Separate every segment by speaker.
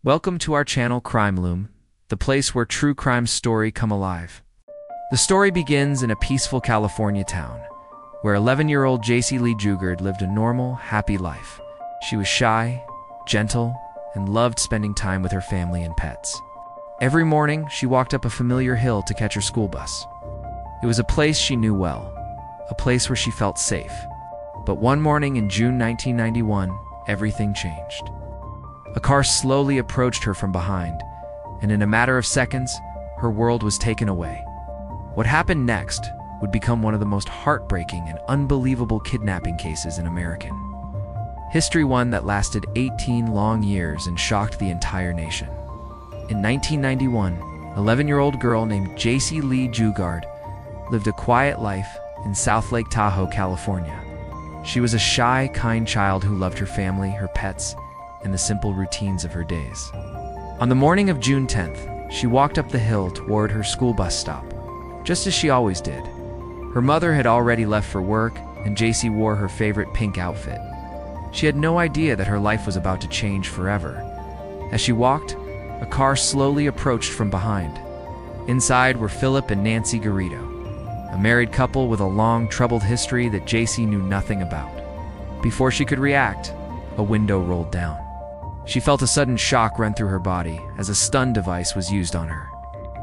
Speaker 1: Welcome to our channel Crime Loom, the place where true crime stories come alive. The story begins in a peaceful California town, where 11-year-old Jaycee Dugard lived a normal, happy life. She was shy, gentle, and loved spending time with her family and pets. Every morning, she walked up a familiar hill to catch her school bus. It was a place she knew well, a place where she felt safe. But one morning in June 1991, everything changed. A car slowly approached her from behind, and in a matter of seconds, her world was taken away. What happened next would become one of the most heartbreaking and unbelievable kidnapping cases in American history, one that lasted 18 long years and shocked the entire nation. In 1991, 11-year-old girl named Jaycee Dugard lived a quiet life in South Lake Tahoe, California. She was a shy, kind child who loved her family, her pets, and the simple routines of her days. On the morning of June 10th, she walked up the hill toward her school bus stop, just as she always did. Her mother had already left for work, and Jaycee wore her favorite pink outfit. She had no idea that her life was about to change forever. As she walked, a car slowly approached from behind. Inside were Philip and Nancy Garrido, a married couple with a long, troubled history that Jaycee knew nothing about. Before she could react, a window rolled down. She felt a sudden shock run through her body as a stun device was used on her.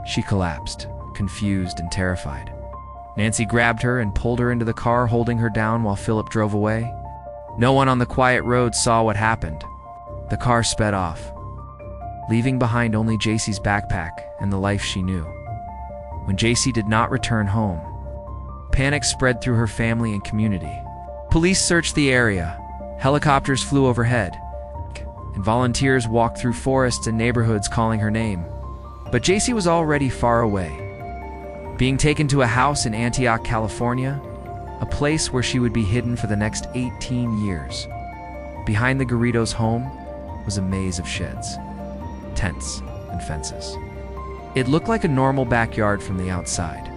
Speaker 1: She collapsed, confused and terrified. Nancy grabbed her and pulled her into the car, holding her down while Philip drove away. No one on the quiet road saw what happened. The car sped off, leaving behind only Jaycee's backpack and the life she knew. When Jaycee did not return home, panic spread through her family and community. Police searched the area, helicopters flew overhead, and volunteers walked through forests and neighborhoods calling her name. But Jaycee was already far away, being taken to a house in Antioch, California, a place where she would be hidden for the next 18 years. Behind the Garrido's home was a maze of sheds, tents, and fences. It looked like a normal backyard from the outside,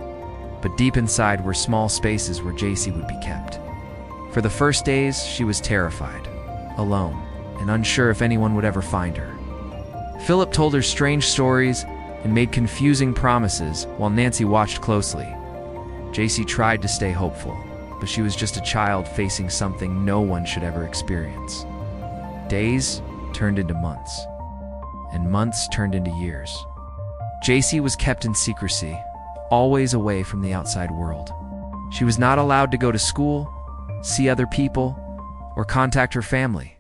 Speaker 1: but deep inside were small spaces where Jaycee would be kept. For the first days, she was terrified, alone, and unsure if anyone would ever find her. Philip told her strange stories and made confusing promises while Nancy watched closely. Jaycee tried to stay hopeful, but she was just a child facing something no one should ever experience. Days turned into months, and months turned into years. Jaycee was kept in secrecy, always away from the outside world. She was not allowed to go to school, see other people, or contact her family.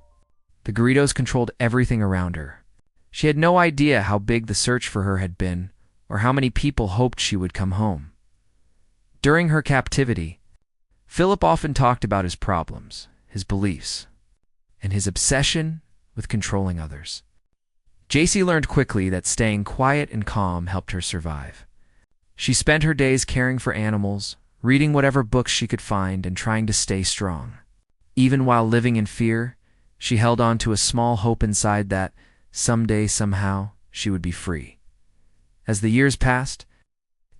Speaker 1: The Garridos controlled everything around her. She had no idea how big the search for her had been, or how many people hoped she would come home. During her captivity, Philip often talked about his problems, his beliefs, and his obsession with controlling others. Jaycee learned quickly that staying quiet and calm helped her survive. She spent her days caring for animals, reading whatever books she could find, and trying to stay strong. Even while living in fear, she held on to a small hope inside that, someday, somehow, she would be free. As the years passed,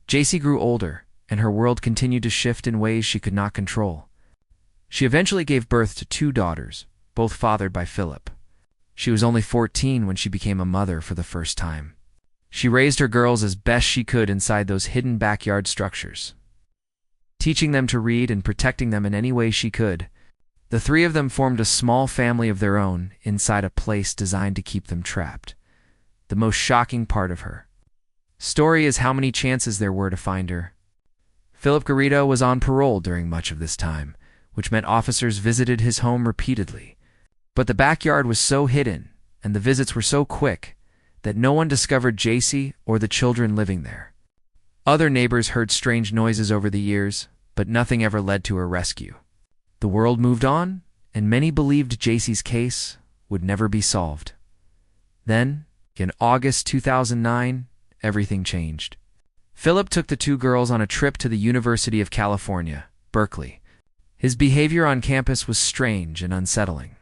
Speaker 1: Jaycee grew older, and her world continued to shift in ways she could not control. She eventually gave birth to 2 daughters, both fathered by Philip. She was only 14 when she became a mother for the first time. She raised her girls as best she could inside those hidden backyard structures, teaching them to read and protecting them in any way she could. The 3 of them formed a small family of their own inside a place designed to keep them trapped. The most shocking part of her story is how many chances there were to find her. Philip Garrido was on parole during much of this time, which meant officers visited his home repeatedly. But the backyard was so hidden, and the visits were so quick, that no one discovered Jaycee or the children living there. Other neighbors heard strange noises over the years, but nothing ever led to her rescue. The world moved on, and many believed Jaycee's case would never be solved. Then, in August 2009, everything changed. Philip took the 2 girls on a trip to the University of California, Berkeley. His behavior on campus was strange and unsettling.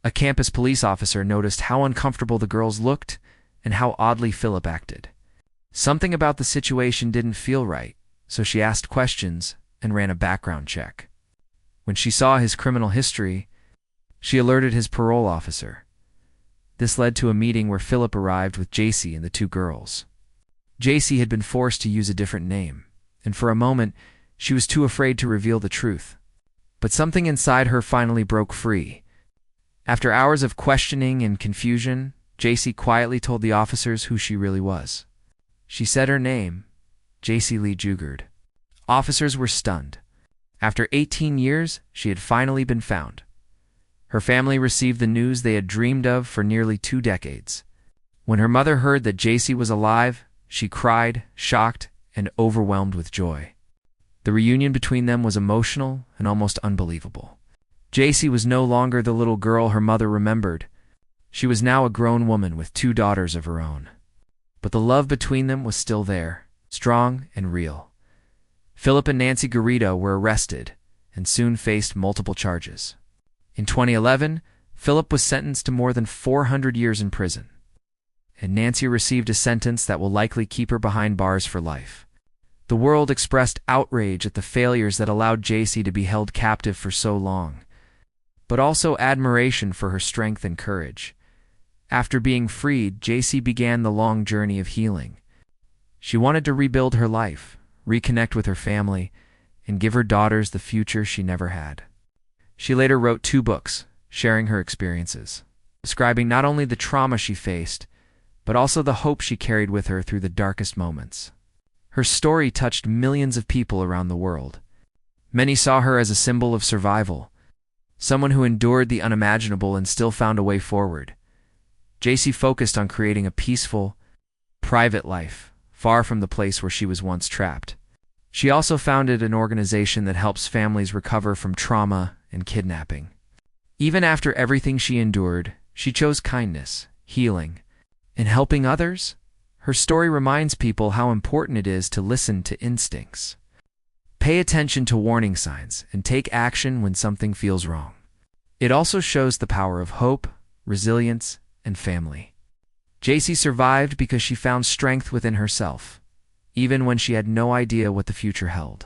Speaker 1: A campus police officer noticed how uncomfortable the girls looked and how oddly Philip acted. Something about the situation didn't feel right, so she asked questions and ran a background check. When she saw his criminal history, she alerted his parole officer. This led to a meeting where Philip arrived with Jaycee and the two girls. Jaycee had been forced to use a different name, and for a moment, she was too afraid to reveal the truth. But something inside her finally broke free. After hours of questioning and confusion, Jaycee quietly told the officers who she really was. She said her name, Jaycee Dugard. Officers were stunned. After 18 years, she had finally been found. Her family received the news they had dreamed of for nearly 2 decades. When her mother heard that Jaycee was alive, she cried, shocked, and overwhelmed with joy. The reunion between them was emotional and almost unbelievable. Jaycee was no longer the little girl her mother remembered. She was now a grown woman with 2 daughters of her own. But the love between them was still there, strong and real. Philip and Nancy Garrido were arrested and soon faced multiple charges. In 2011, Philip was sentenced to more than 400 years in prison, and Nancy received a sentence that will likely keep her behind bars for life. The world expressed outrage at the failures that allowed Jaycee to be held captive for so long, but also admiration for her strength and courage. After being freed, Jaycee began the long journey of healing. She wanted to rebuild her life, reconnect with her family, and give her daughters the future she never had. She later wrote 2 books, sharing her experiences, describing not only the trauma she faced, but also the hope she carried with her through the darkest moments. Her story touched millions of people around the world. Many saw her as a symbol of survival, someone who endured the unimaginable and still found a way forward. Jaycee focused on creating a peaceful, private life, far from the place where she was once trapped. She also founded an organization that helps families recover from trauma and kidnapping. Even after everything she endured, she chose kindness, healing, and helping others. Her story reminds people how important it is to listen to instincts. Pay attention to warning signs and take action when something feels wrong. It also shows the power of hope, resilience, and family. Jaycee survived because she found strength within herself, even when she had no idea what the future held.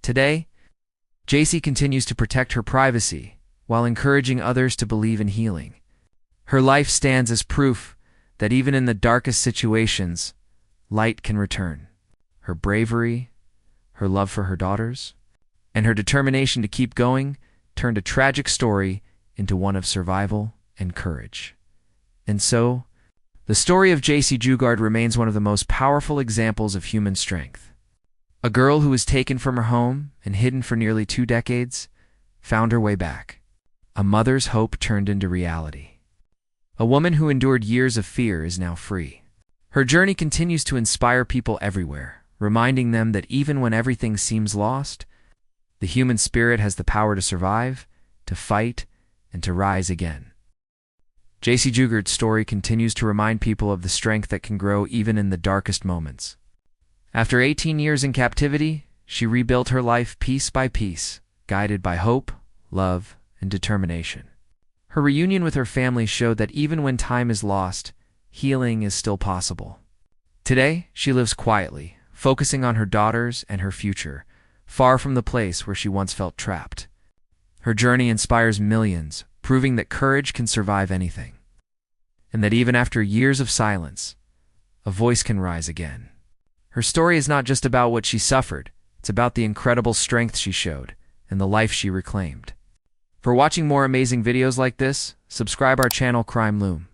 Speaker 1: Today, Jaycee continues to protect her privacy while encouraging others to believe in healing. Her life stands as proof that even in the darkest situations, light can return. Her bravery, her love for her daughters, and her determination to keep going turned a tragic story into one of survival and courage. And so, the story of Jaycee Dugard remains one of the most powerful examples of human strength. A girl who was taken from her home and hidden for nearly 2 decades found her way back. A mother's hope turned into reality. A woman who endured years of fear is now free. Her journey continues to inspire people everywhere, reminding them that even when everything seems lost, the human spirit has the power to survive, to fight, and to rise again. Jaycee Dugard's story continues to remind people of the strength that can grow even in the darkest moments. After 18 years in captivity, she rebuilt her life piece by piece, guided by hope, love, and determination. Her reunion with her family showed that even when time is lost, healing is still possible. Today, she lives quietly, focusing on her daughters and her future, far from the place where she once felt trapped. Her journey inspires millions, proving that courage can survive anything, and that even after years of silence, a voice can rise again. Her story is not just about what she suffered, it's about the incredible strength she showed and the life she reclaimed. For watching more amazing videos like this, subscribe our channel Crime Loom.